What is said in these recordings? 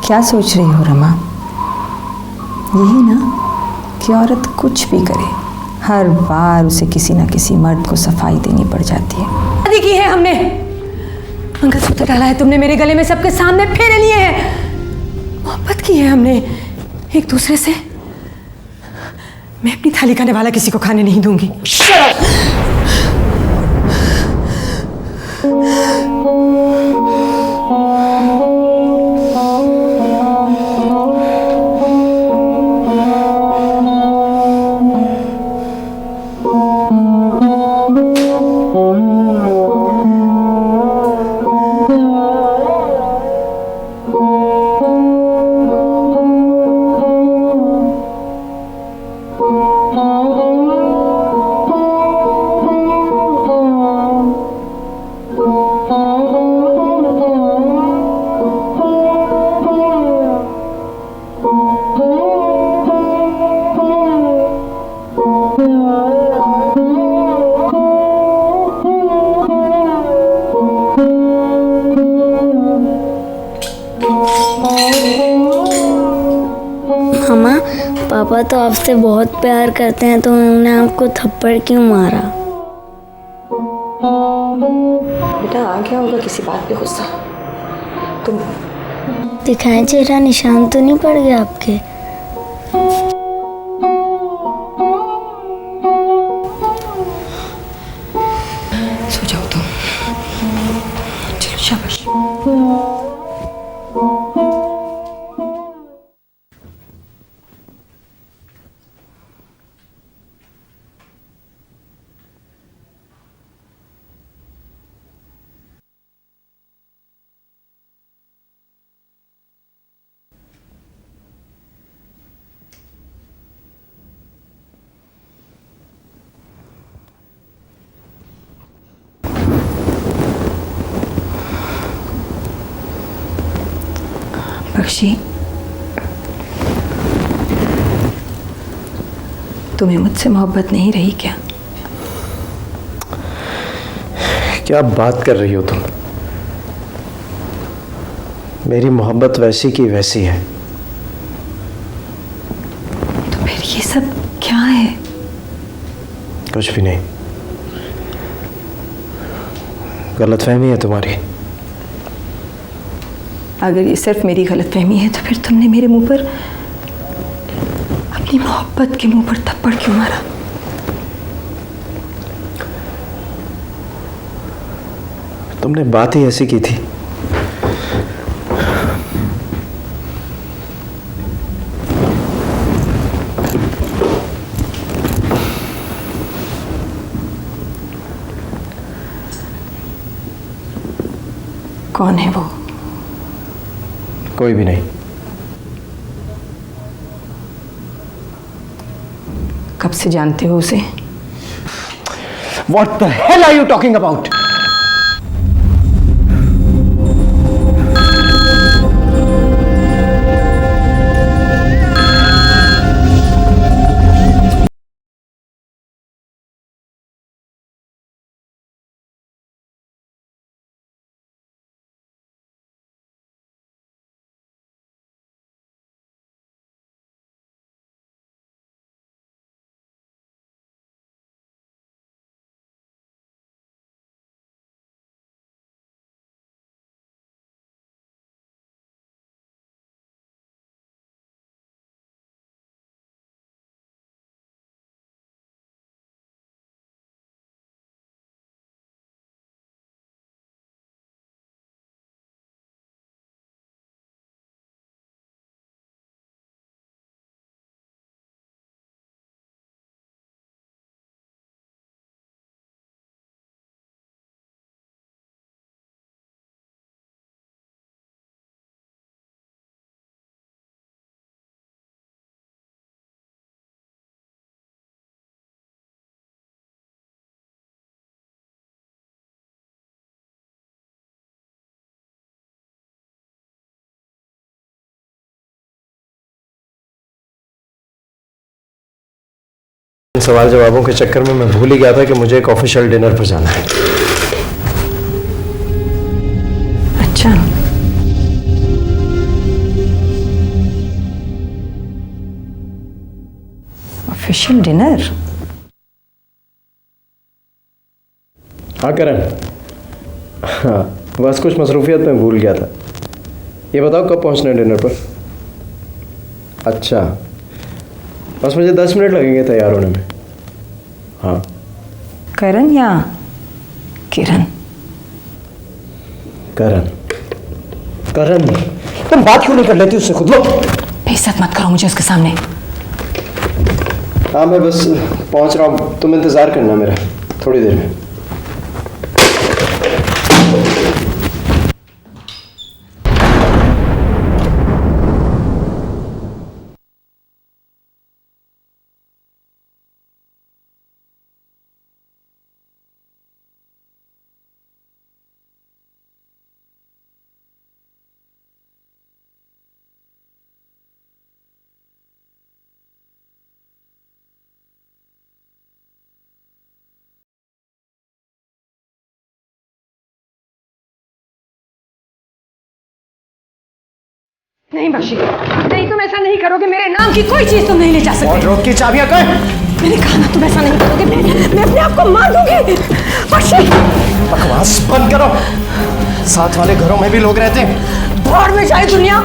क्या सोच रही हो रमा? यही ना कि औरत कुछ भी करे, हर बार उसे किसी ना किसी मर्द को सफाई देनी पड़ जाती है। शादी की है हमने, मंगलसूत्र डाला है तुमने मेरे गले में, सबके सामने फेरे लिए हैं, मोहब्बत की है हमने एक दूसरे से। मैं अपनी थाली का निवाला किसी को खाने नहीं दूंगी। मामा, पापा तो आपसे बहुत प्यार करते हैं, तो उन्होंने आपको थप्पड़ क्यों मारा? बेटा आ गया होगा किसी बात पे गुस्सा। तुम दिखाएं, चेहरा निशान तो नहीं पड़ गया आपके? सो जाओ तुम। चलो शाबाश। बख्शी, तुम्हें मुझसे मोहब्बत नहीं रही क्या? क्या बात कर रही हो तुम? मेरी मोहब्बत वैसी की वैसी है। तो फिर ये सब क्या है? कुछ भी नहीं, गलतफहमी है तुम्हारी। अगर ये सिर्फ मेरी गलतफहमी है तो फिर तुमने मेरे मुंह पर, अपनी मोहब्बत के मुंह पर थप्पड़ क्यों मारा? तुमने बात ही ऐसी की थी। कौन है वो? कोई भी नहीं। कब से जानते हो उसे? What the hell are you talking about? सवाल जवाबों के चक्कर में मैं भूल ही गया था कि मुझे एक ऑफिशियल डिनर पर जाना है। अच्छा, ऑफिशियल डिनर? हाँ करण, हाँ बस कुछ मसरूफियत में भूल गया था। ये बताओ कब पहुंचना है डिनर पर? अच्छा, बस मुझे 10 मिनट लगेंगे तैयार होने में। हाँ। करण या किरण? करण। करण, तुम बात क्यों नहीं कर लेती उससे खुद? लो, बेइज्जत मत करो मुझे उसके सामने। हाँ मैं बस पहुंच रहा हूँ, तुम इंतज़ार करना मेरा थोड़ी देर में। नहीं बख्शी, नहीं तुम ऐसा नहीं करोगे। मेरे नाम की कोई चीज तुम नहीं ले जा सकते। वार्डरोब की चाबियां कहाँ हैं? मैंने कहा ना तुम ऐसा नहीं करोगे। मैं अपने आप को मार दूंगी। बख्शी, बकवास बंद करो। साथ वाले घरों में भी लोग रहते हैं। भाड़ में जाए दुनिया।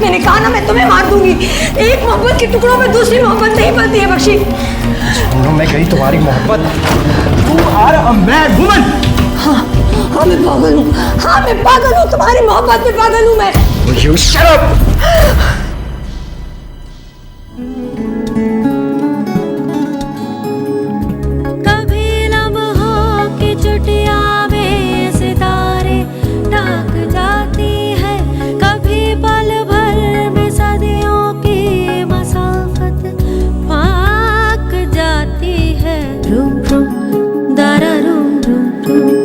मैंने कहा ना मैं तुम्हें मार दूंगी। एक मोहब्बत के टुकड़ों में दूसरी मोहब्बत नहीं बनती है बख्शी। दोनों में गई तुम्हारी मोहब्बत। You are a mad woman। हाँ मैं पागल हूँ। हाँ मैं पागल हूँ, तुम्हारी मोहब्बत में पागल हूँ मैं। You shut up। कभी लम्हों की चुटिया में सितारे ढक जाती है, कभी पल भर में सदियों की मसाफत फाक जाती है। Room room Dara room room room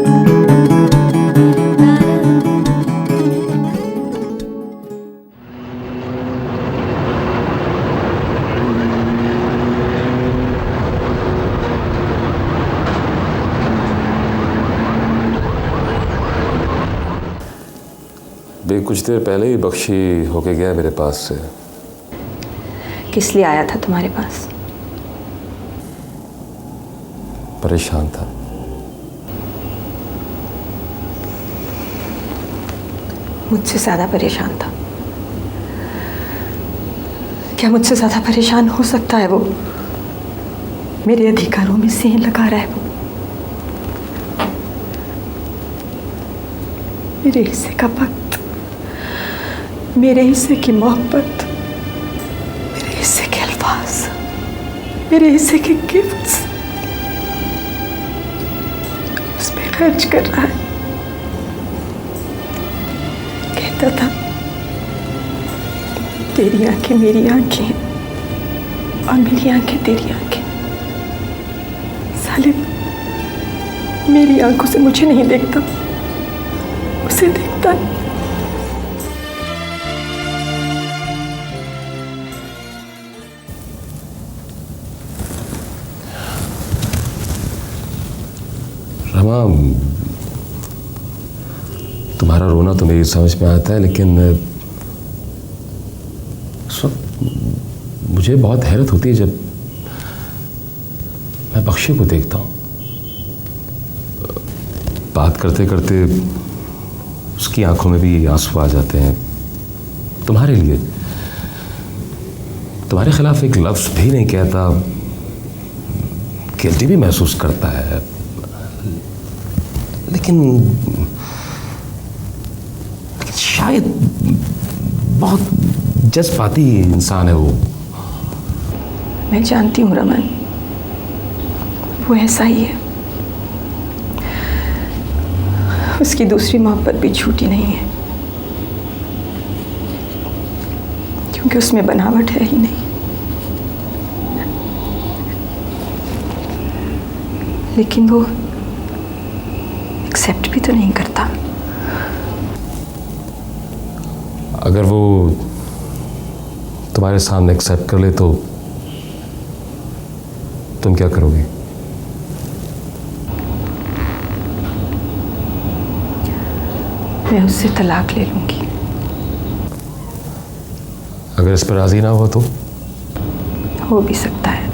भी कुछ देर पहले ही बख्शी होके गया मेरे पास से। किस लिए आया था तुम्हारे पास? परेशान था। मुझसे ज्यादा परेशान था। क्या मुझसे ज्यादा परेशान हो सकता है वो? मेरे अधिकारों में सेंध लगा रहा है वो। मेरे हिस्से का वक्त, मेरे हिस्से की मोहब्बत, मेरे हिस्से के अल्फाज, मेरे हिस्से के गिफ्ट्स उस पे खर्च कर रहा है। कहता था तेरी आंखें मेरी आंखें और मेरी आंखें तेरी आंखें। साले मेरी आंखों से मुझे नहीं देखता, उसे देखता है। रमा, तुम्हारा रोना तो मेरी समझ में आता है, लेकिन उस वक्त मुझे बहुत हैरत होती है जब मैं बख्शी को देखता हूँ। बात करते करते उसकी आंखों में भी आंसू आ जाते हैं। तुम्हारे लिए, तुम्हारे खिलाफ एक लफ्ज़ भी नहीं कहता, गिल्टी भी महसूस करता है, लेकिन शायद बहुत जज्बाती इंसान है वो। मैं जानती हूँ रमन, वो ऐसा ही है। उसकी दूसरी मोहब्बत भी झूठी नहीं है, क्योंकि उसमें बनावट है ही नहीं। लेकिन वो एक्सेप्ट भी तो नहीं करता। अगर वो तुम्हारे सामने एक्सेप्ट कर ले तो तुम क्या करोगे? मैं उससे तलाक ले लूंगी। अगर इस पर राजी ना हो तो? हो भी सकता है,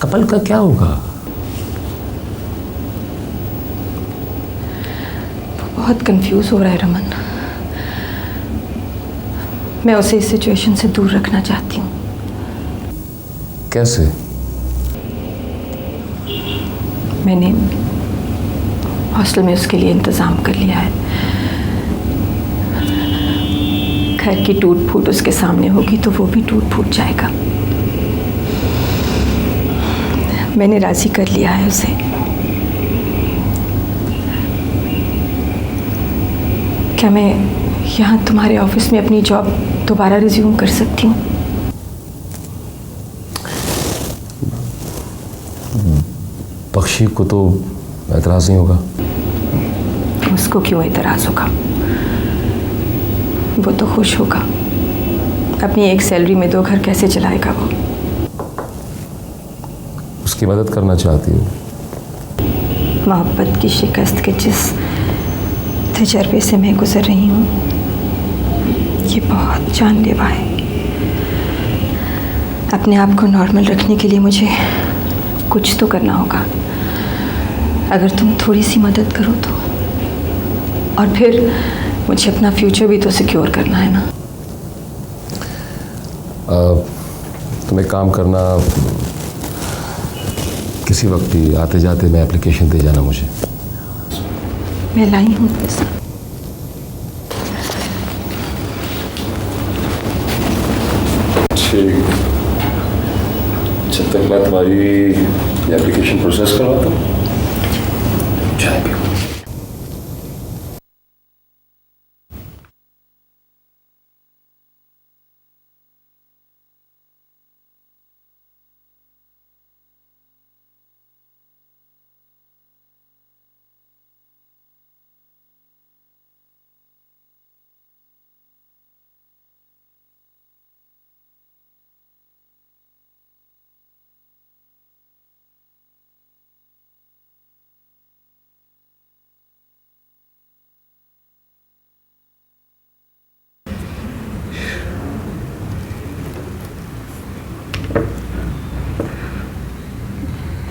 कपल का क्या होगा? बहुत कंफ्यूज हो रहा है रमन। मैं उसे इस सिचुएशन से दूर रखना चाहती हूँ। कैसे? मैंने हॉस्टल में उसके लिए इंतज़ाम कर लिया है। घर की टूट फूट उसके सामने होगी तो वो भी टूट फूट जाएगा। मैंने राज़ी कर लिया है उसे। क्या मैं यहाँ तुम्हारे ऑफिस में अपनी जॉब दोबारा रिज्यूम कर सकती हूँ? बख्शी को तो एतराज़ नहीं होगा। उसको क्यों एतराज़ होगा? वो तो खुश होगा। अपनी एक सैलरी में 2 घर कैसे चलाएगा वो? उसकी मदद करना चाहती हूँ। मोहब्बत की शिकस्त के जिस तजर्बे से मैं गुजर रही हूँ, ये बहुत जानलेवा है। अपने आप को नॉर्मल रखने के लिए मुझे कुछ तो करना होगा। अगर तुम थोड़ी सी मदद करो तो। और फिर मुझे अपना फ्यूचर भी तो सिक्योर करना है ना। तुम एक काम करना, किसी वक्त भी आते जाते मैं एप्लीकेशन दे जाना मुझे। मैं लाई हूँ पैसा। ठीक, जब तक मैं तुम्हारी एप्लीकेशन प्रोसेस करवाता हूँ, चाय पियो।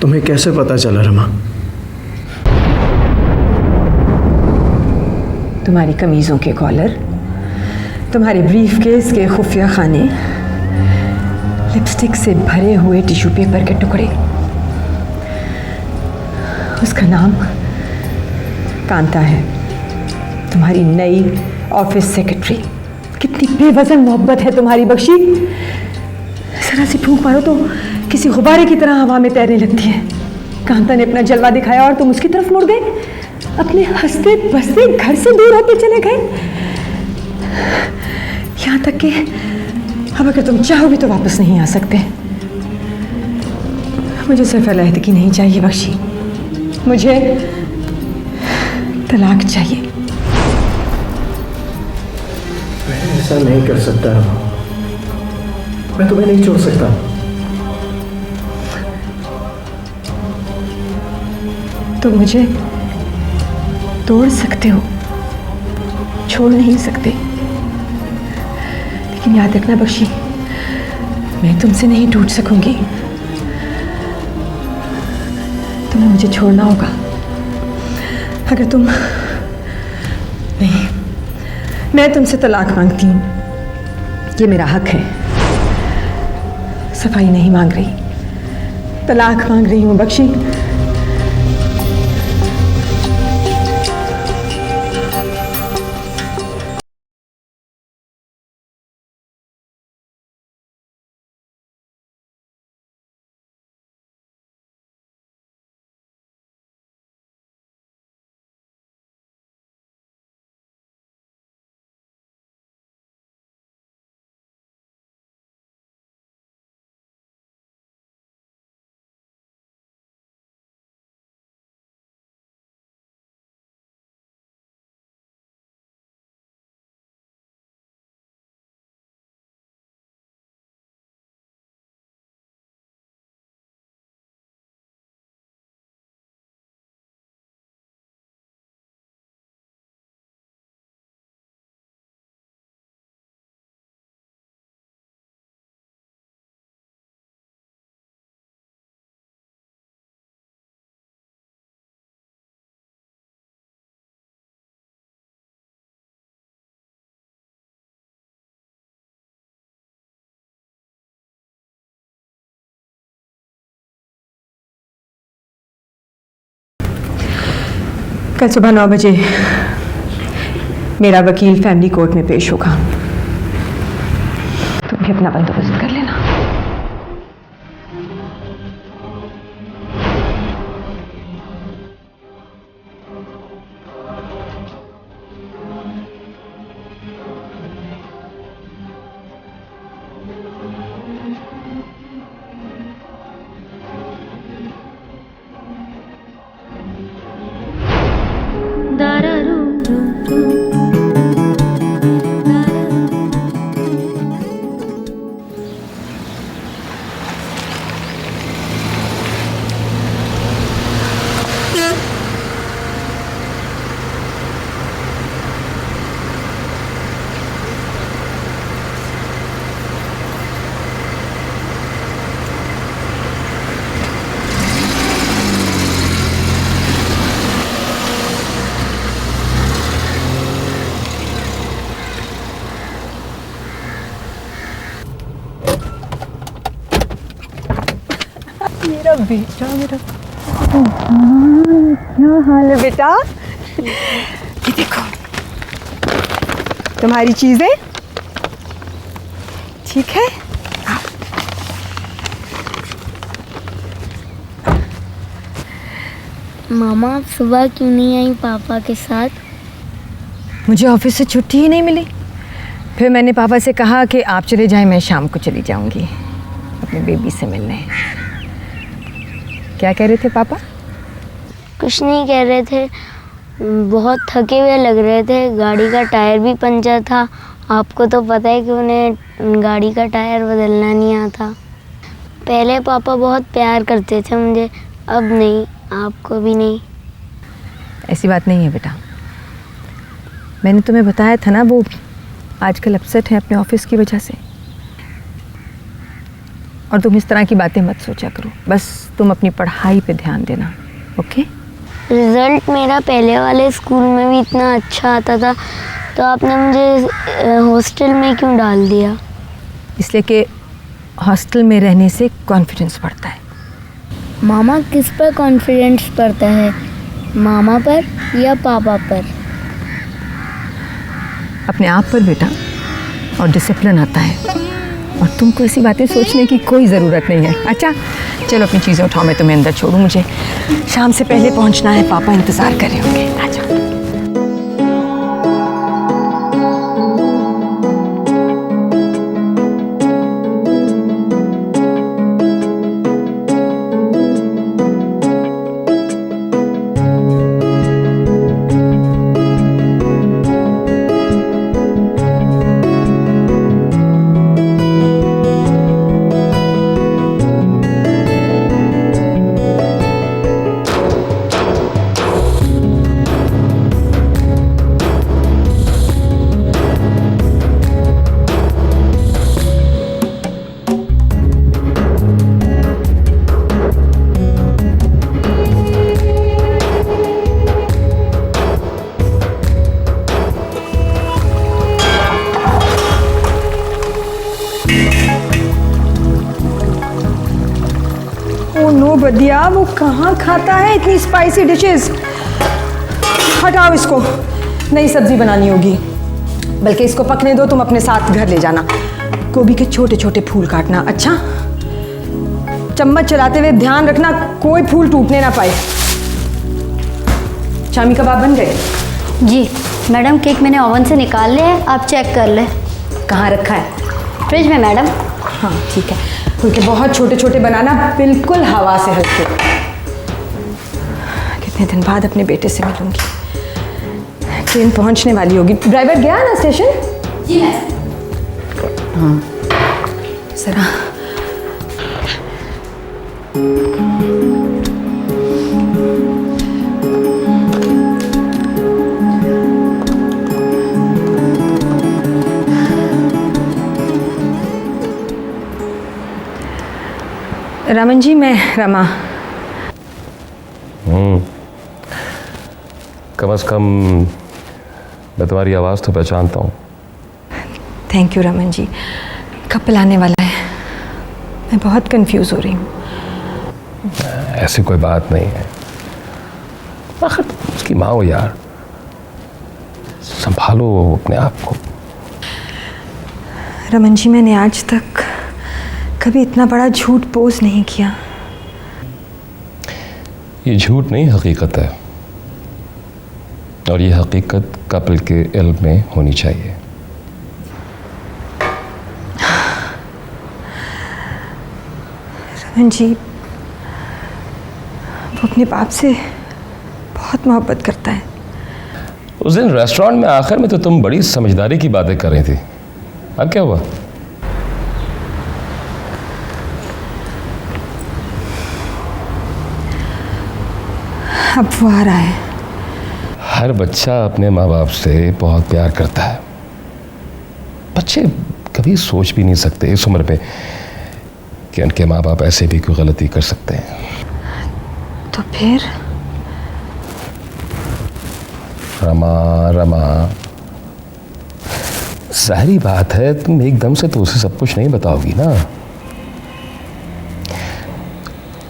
तुम्हें कैसे पता चला रमा? तुम्हारी कमीज़ों के कॉलर, तुम्हारे ब्रीफ केस के खुफिया खाने, लिपस्टिक से भरे हुए टिश्यू पेपर के टुकड़े, उसका नाम कांता है, तुम्हारी नई ऑफिस सेक्रेटरी। कितनी बेवजन मोहब्बत है तुम्हारी बख्शी। जरा सी फूंक मारो तो किसी गुब्बारे की तरह हवा में तैरने लगती है। कांता ने अपना जलवा दिखाया और तुम उसकी तरफ मुड़ गए। अपने हंसते बसते घर से दूर होते चले गए। यहाँ तक कि अब अगर तुम चाहोगे तो वापस नहीं आ सकते। मुझे सिर्फ अलहदगी नहीं चाहिए बख्शी, मुझे तलाक चाहिए। मैं ऐसा नहीं कर सकता, मैं तुम्हें नहीं छोड़ सकता। तो मुझे तोड़ सकते हो, छोड़ नहीं सकते। लेकिन याद रखना बख्शी, मैं तुमसे नहीं टूट सकूंगी। तुम्हें मुझे छोड़ना होगा। अगर तुम नहीं, मैं तुमसे तलाक मांगती हूँ, ये मेरा हक है। सफाई नहीं मांग रही, तलाक मांग रही हूँ बख्शी। कल सुबह 9 बजे मेरा वकील फैमिली कोर्ट में पेश होगा। तुम भी अपना बंदोबस्त कर लेना। मेरा बेटा, मेरा क्या हाल है बेटा? ये देखो तुम्हारी चीजें ठीक है। मामा आप सुबह क्यों नहीं आई पापा के साथ? मुझे ऑफिस से छुट्टी ही नहीं मिली। फिर मैंने पापा से कहा कि आप चले जाएं, मैं शाम को चली जाऊंगी अपने बेबी से मिलने। क्या कह रहे थे पापा? कुछ नहीं कह रहे थे, बहुत थके हुए लग रहे थे। गाड़ी का टायर भी पंचर था। आपको तो पता है कि उन्हें गाड़ी का टायर बदलना नहीं आता। पहले पापा बहुत प्यार करते थे मुझे, अब नहीं, आपको भी नहीं। ऐसी बात नहीं है बेटा, मैंने तुम्हें बताया था ना, वो आजकल अपसेट हैं अपने ऑफिस की वजह से। और तुम इस तरह की बातें मत सोचा करो, बस तुम अपनी पढ़ाई पे ध्यान देना। ओके? रिज़ल्ट मेरा पहले वाले स्कूल में भी इतना अच्छा आता था, तो आपने मुझे हॉस्टल में क्यों डाल दिया? इसलिए कि हॉस्टल में रहने से कॉन्फिडेंस बढ़ता है। मामा किस पर कॉन्फिडेंस बढ़ता है, मामा पर या पापा पर? अपने आप पर बेटा, और डिसिप्लिन आता है। और तुमको ऐसी बातें सोचने की कोई ज़रूरत नहीं है। अच्छा चलो अपनी चीज़ें उठाओ, मैं तुम्हें अंदर छोड़ूं, मुझे शाम से पहले पहुंचना है, पापा इंतज़ार कर रहे होंगे। आ जाओ। नो बदिया, वो कहाँ खाता है इतनी स्पाइसी डिशेस। हटाओ इसको, नई सब्जी बनानी होगी। बल्कि इसको पकने दो, तुम अपने साथ घर ले जाना। गोभी के छोटे छोटे फूल काटना। अच्छा, चम्मच चलाते हुए ध्यान रखना कोई फूल टूटने ना पाए। शामी कबाब बन गए? जी मैडम, केक मैंने ओवन से निकाल लिया है, आप चेक कर लें। कहाँ रखा है? फ्रिज में मैडम। हाँ ठीक है। उनके बहुत छोटे छोटे बनाना, बिल्कुल हवा से हल्के। कितने दिन बाद अपने बेटे से मिलूंगी। ट्रेन पहुंचने वाली होगी। ड्राइवर गया ना स्टेशन? जी मैडम। हाँ जरा रमन जी, मैं रमा। कम से कम मैं तुम्हारी आवाज़ तो पहचानता हूँ। Thank you Raman ji. Couple आने वाला है, मैं बहुत कंफ्यूज हो रही हूँ। ऐसी कोई बात नहीं है। आखिर उसकी माँ हो यार, संभालो अपने आप को। रमन जी, मैंने आज तक कभी इतना बड़ा झूठ पोज नहीं किया। ये झूठ नहीं, हकीकत है, और ये हकीकत कपल के इल्म में होनी चाहिए। रमन जी, वो अपने बाप से बहुत मोहब्बत करता है। उस दिन रेस्टोरेंट में आखिर में तो तुम बड़ी समझदारी की बातें कर रही थी, अब क्या हुआ? अब वो आ रहा है। हर बच्चा अपने माँ बाप से बहुत प्यार करता है। बच्चे कभी सोच भी नहीं सकते इस उम्र पे कि उनके माँ बाप ऐसे भी कोई गलती कर सकते हैं। तो फिर रमा, जाहिर बात है तुम एकदम से तो उसे सब कुछ नहीं बताओगी ना।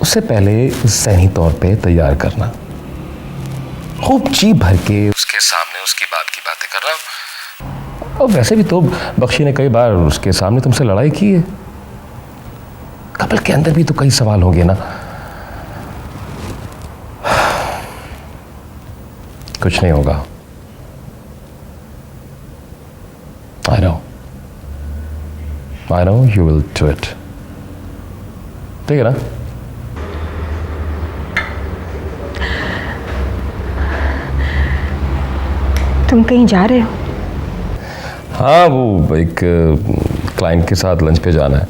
उससे पहले ज़हनी तौर पे तैयार करना, खूब जी भर के उसके सामने उसकी बात की बातें करना। और वैसे भी तो बख्शी ने कई बार उसके सामने तुमसे लड़ाई की है। कपल के अंदर भी तो कई सवाल होंगे ना। कुछ नहीं होगा। I know you will do it. ठीक है ना? तुम कहीं जा रहे हो? हाँ, वो एक क्लाइंट के साथ लंच पे जाना है।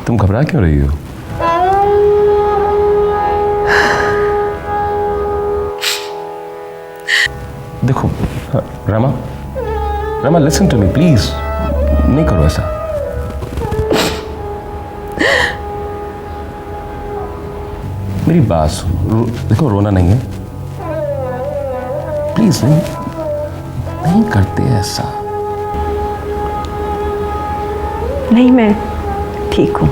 तुम घबरा क्यों रही हो? देखो Rama, listen to me please, नहीं करो ऐसा। मेरी बात सुनो, देखो रोना नहीं है, प्लीज नहीं करते ऐसा। नहीं, मैं ठीक हूँ।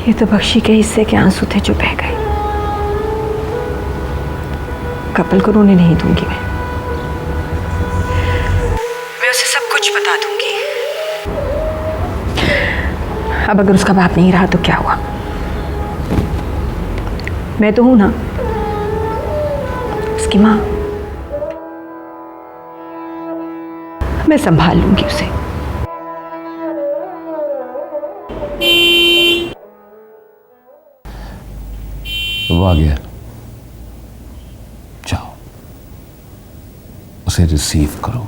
ये तो बख्शी के हिस्से के आंसू थे जो बह गए। कपल को रोने नहीं दूंगी मैं उसे सब कुछ बता दूंगी। अब अगर उसका बाप नहीं रहा तो क्या हुआ? मैं तो हूं ना, उसकी माँ। मैं संभाल लूंगी उसे। वो आ गया, जाओ उसे रिसीव करो।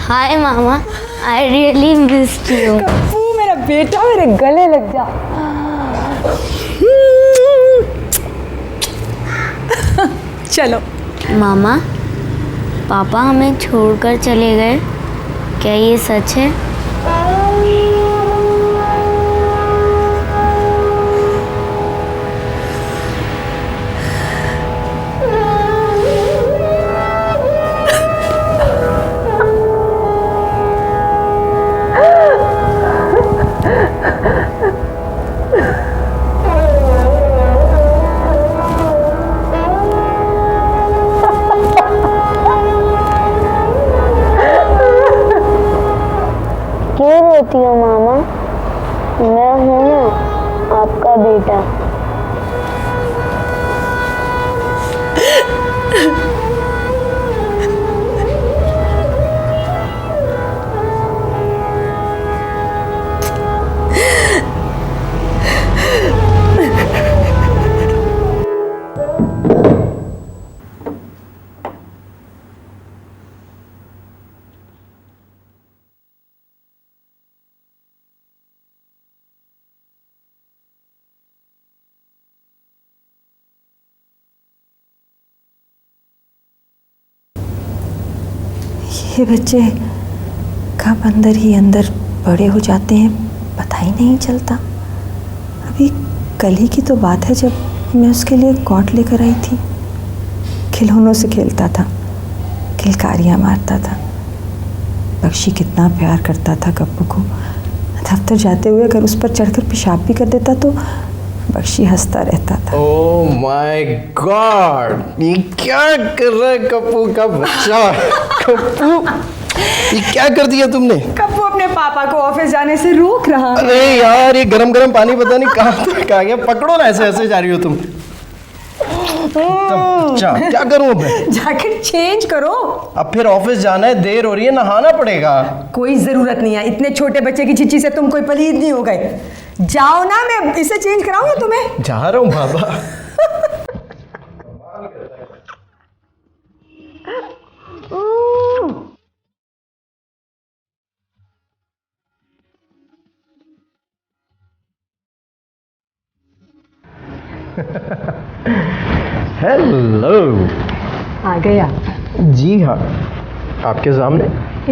हाय मामा, I really missed you. Kappu मेरा बेटा, मेरे गले लग जा। चलो। मामा, पापा हमें छोड़कर चले गए, क्या ये सच है? क्यों रोती हो मामा? मैं हूं ना आपका बेटा। ये बच्चे कब अंदर ही अंदर बड़े हो जाते हैं पता ही नहीं चलता। अभी कल ही की तो बात है जब मैं उसके लिए कॉट लेकर आई थी। खिलौनों से खेलता था, किलकारियाँ मारता था। बख्शी कितना प्यार करता था कप्पू को। दफ्तर जाते हुए अगर उस पर चढ़कर पेशाब भी कर देता तो बख्शी हंसता रहता था। ओह माय गॉड, ये क्या कर रहा है कप्पू का बच्चा? कप्पू, ये क्या कर दिया तुमने? कप्पू अपने पापा को ऑफिस जाने से रोक रहा है। अरे यार, ये गरम गरम पानी पता नहीं कहाँ तक आ गया। पकड़ो ना, ऐसे ऐसे जा रही हो तुम। बच्चा, क्या करूं अब मैं? जैकेट चेंज करो। अब फिर ऑफिस जाना है, देर हो रही है, नहाना पड़ेगा। कोई जरूरत नहीं है, इतने छोटे बच्चे की चिच्ची से तुम कोई पलीद नहीं हो गए। जाओ ना, मैं इसे चेंज कराऊंगा तुम्हें। जा रहा हूँ बाबा। हेलो। आ गए आप? जी हाँ, आपके सामने।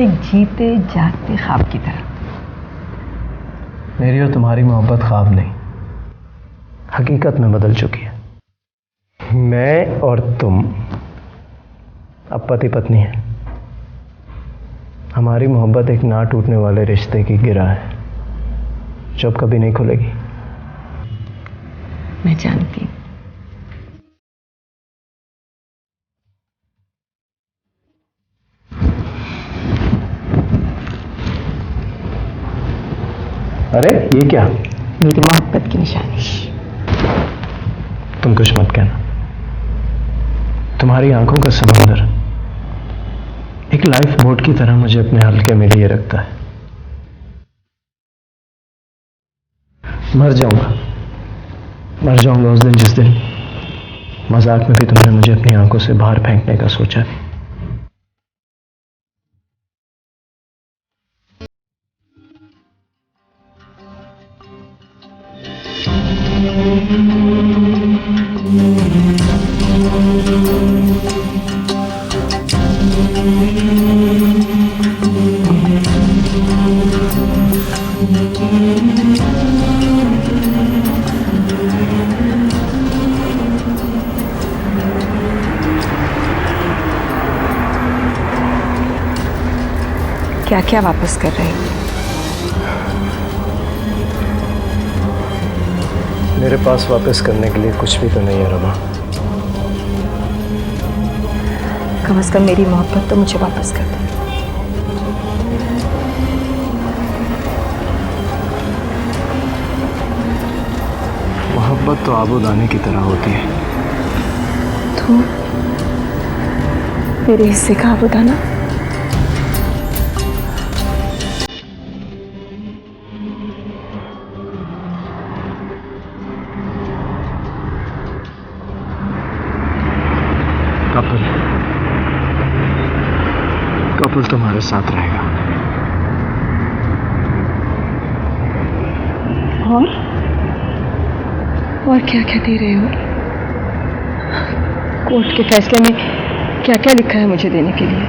एक जीते जागते ख्वाब की तरह। मेरी और तुम्हारी मोहब्बत ख्वाब नहीं, हकीकत में बदल चुकी है। मैं और तुम अब पति पत्नी हैं। हमारी मोहब्बत एक ना टूटने वाले रिश्ते की गिरह है जो अब कभी नहीं खुलेगी। मैं जानती हूँ। अरे ये क्या? मेरी मोहब्बत की निशानी। तुम कुछ मत कहना। तुम्हारी आंखों का समंदर एक लाइफ बोट की तरह मुझे अपने हल्के में लिए रखता है। मर जाऊंगा उस दिन जिस दिन मजाक में भी तुमने मुझे अपनी आंखों से बाहर फेंकने का सोचा। क्या क्या वापस कर रहे हो? मेरे पास वापस करने के लिए कुछ भी तो नहीं है रमा। कम से कम मेरी मोहब्बत तो मुझे वापस कर दो। मोहब्बत तो आबूदाने की तरह होती है। तो मेरे हिस्से का आबूदाना? कपल तुम्हारे साथ रहेगा। और क्या क्या दे रहे हो? कोर्ट के फैसले में क्या क्या लिखा है मुझे देने के लिए?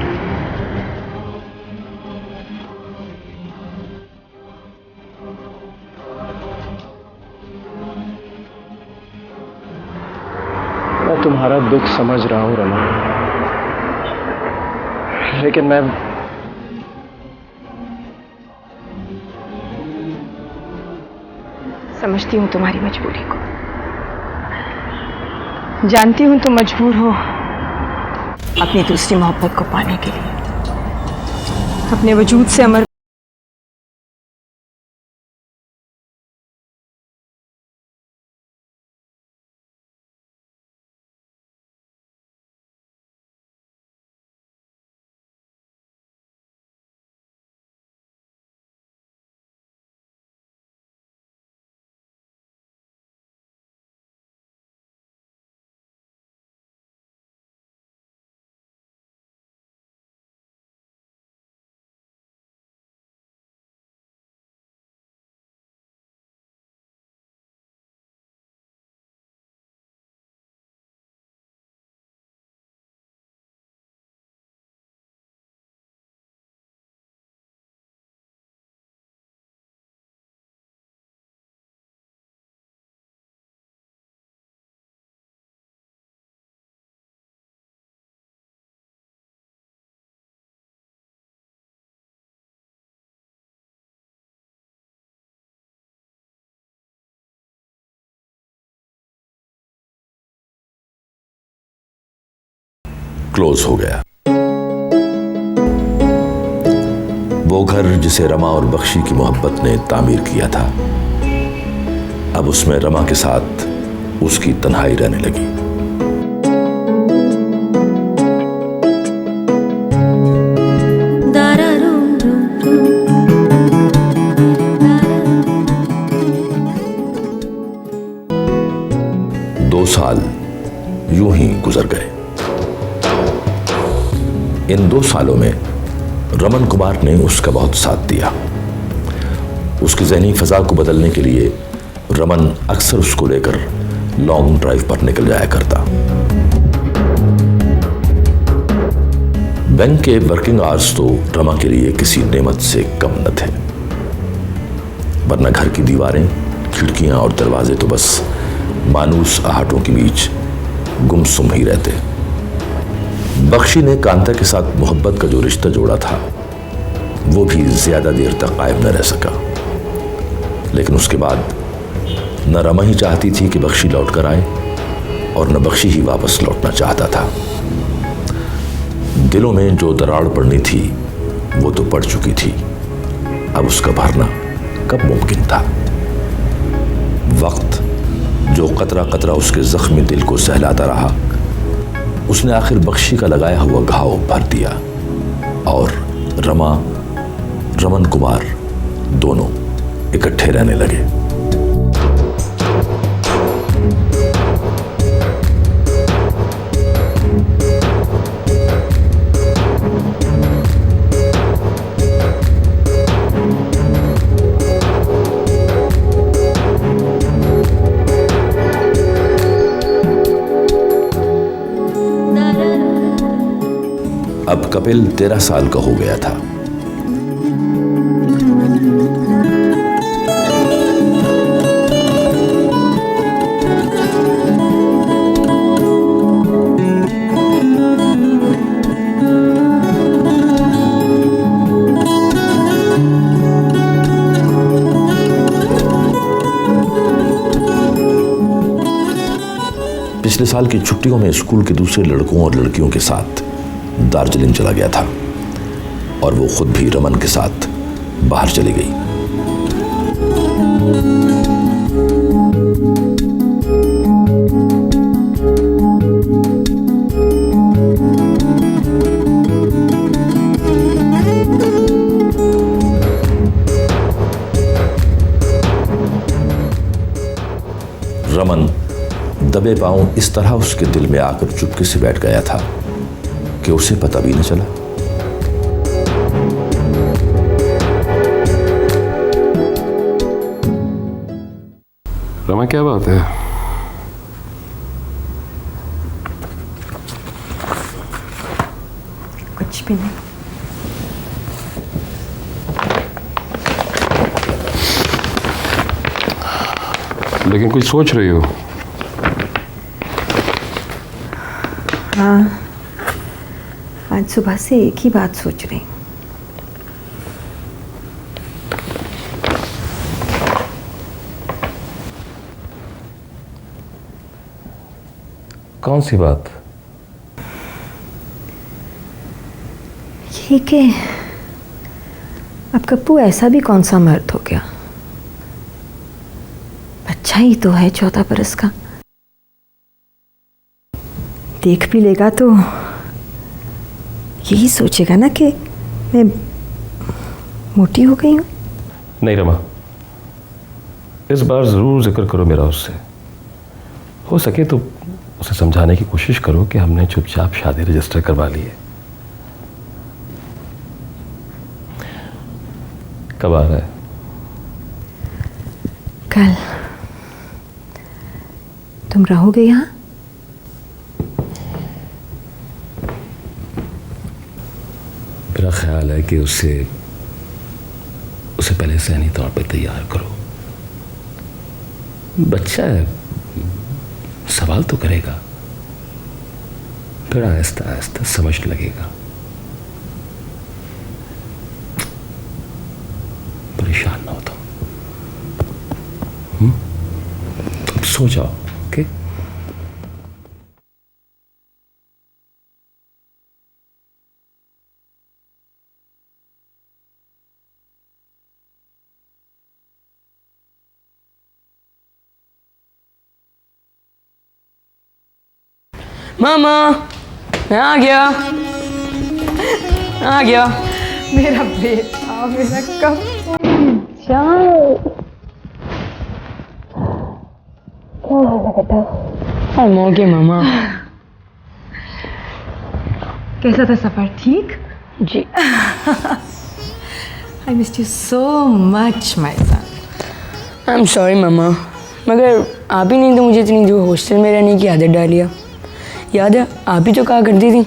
मैं तुम्हारा दुख समझ रहा हूं रमा, लेकिन मैं समझती हूँ तुम्हारी मजबूरी को। जानती हूँ तुम मजबूर हो अपनी दूसरी मोहब्बत को पाने के लिए, अपने वजूद से अमर क्लोज हो गया। वो घर जिसे रमा और बख्शी की मोहब्बत ने तामीर किया था, अब उसमें रमा के साथ उसकी तन्हाई रहने लगी। साल यूं ही गुजर गए। इन 2 सालों में रमन कुमार ने उसका बहुत साथ दिया। उसकी ज़हनी फ़ज़ा को बदलने के लिए रमन अक्सर उसको लेकर लॉन्ग ड्राइव पर निकल जाया करता। बैंक के वर्किंग आवर्स तो रमा के लिए किसी नेमत से कम न थे, वरना घर की दीवारें, खिड़कियां और दरवाजे तो बस मानूस आहटों के बीच गुमसुम ही रहते। बख्शी ने कांता के साथ मोहब्बत का जो रिश्ता जोड़ा था, वो भी ज्यादा देर तक कायम न रह सका। लेकिन उसके बाद न रमा ही चाहती थी कि बख्शी लौटकर आए और न बख्शी ही वापस लौटना चाहता था। दिलों में जो दरार पड़नी थी वो तो पड़ चुकी थी, अब उसका भरना कब मुमकिन था। वक्त जो कतरा कतरा उसके जख्मी दिल को सहलाता रहा, उसने आखिर बख्शी का लगाया हुआ घाव भर दिया और रमा, रमन कुमार दोनों इकट्ठे रहने लगे। अब कपिल 13 साल का हो गया था। पिछले साल की छुट्टियों में स्कूल के दूसरे लड़कों और लड़कियों के साथ दार्जिलिंग चला गया था और वो खुद भी रमन के साथ बाहर चली गई। रमन दबे पांव इस तरह उसके दिल में आकर चुपके से बैठ गया था कि उसे पता भी न चला। रमा, क्या बात है? कुछ भी नहीं। लेकिन कुछ सोच रही हो? हाँ, आज सुबह से एक ही बात सोच रही। कौन सी बात? ये कि अब कप्पू ऐसा भी कौन सा मर्द हो गया, बच्चा ही तो है 14 बरस का। देख भी लेगा तो यही सोचेगा ना कि मैं मोटी हो गई हूं। नहीं रमा, इस बार जरूर जिक्र करो मेरा उससे। हो सके तो उसे समझाने की कोशिश करो कि हमने चुपचाप शादी रजिस्टर करवा ली है। कब आ रहा है? कल। तुम रहोगे यहाँ? मेरा ख्याल है कि उसे पहले ज़हनी तौर पे तैयार करो। बच्चा है, सवाल तो करेगा, फिर आहिस्ता आहिस्ता समझ लगेगा। परेशान ना हो तुम। अब सो जाओ। ओके? मामा मैं आ गया, आ गया। मेरा बेटा, मेरा कब बेटा मामा। कैसा था सफर? ठीक जी। I missed you so much my son. I am sorry mama, मगर आप ही नहीं तो मुझे इतनी जो हॉस्टल में रहने की आदत डाली है। याद है आप ही तो कहा करती थी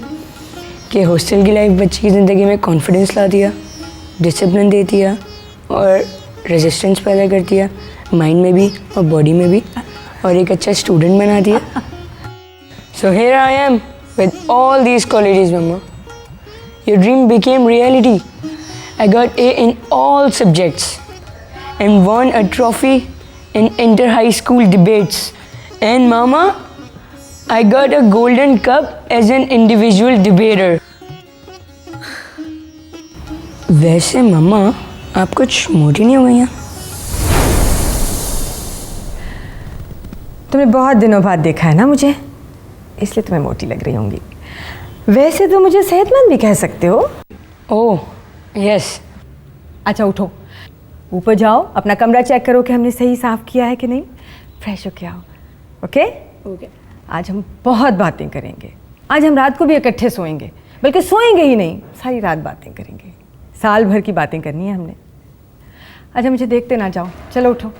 कि हॉस्टल की लाइफ बच्चे की ज़िंदगी में कॉन्फिडेंस लाती है, डिसिप्लिन देती है और रेजिस्टेंस पैदा करती है, माइंड में भी और बॉडी में भी, और एक अच्छा स्टूडेंट बनाती है। So here I am with all these qualities, Mama. Your dream became reality. I got A in all subjects and won a trophy in inter-high school debates. And Mama, I got a golden cup as an individual debater. वैसे मम्मा आप कुछ मोटी नहीं हो गई हैं? तुमने बहुत दिनों बाद देखा है ना मुझे, इसलिए तुम्हें मोटी लग रही होंगी। वैसे तो मुझे सेहतमंद भी कह सकते हो। Oh yes. अच्छा उठो, ऊपर जाओ, अपना कमरा चेक करो कि हमने सही साफ किया है कि नहीं, फ्रेश हो के आओ। Okay okay. आज हम बहुत बातें करेंगे। आज हम रात को भी इकट्ठे सोएंगे, बल्कि सोएंगे ही नहीं, सारी रात बातें करेंगे। साल भर की बातें करनी है हमने। अच्छा मुझे देखते ना जाओ, चलो उठो।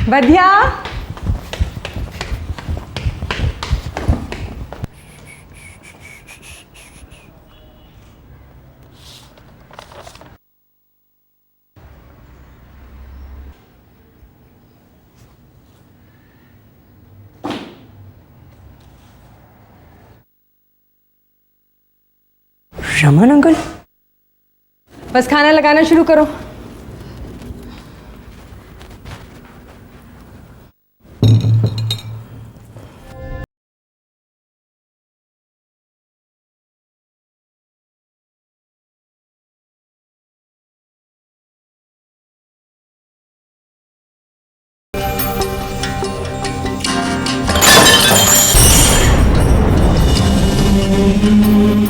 बढ़िया। रमन अंकल, बस खाना लगाना शुरू करो।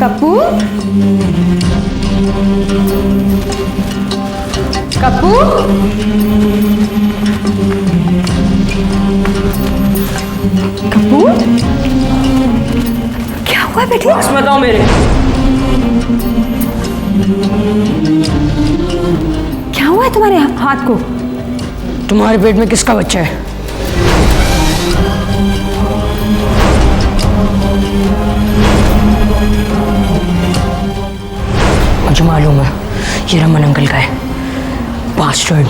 कप्पू, कप्पू, कप्पू, क्या हुआ बेटे? पास मत आओ मेरे। क्या हुआ है तुम्हारे हाथ को? तुम्हारे पेट में किसका बच्चा है? मुझे मालूम है ये रमन अंकल का है, बास्टर्ड।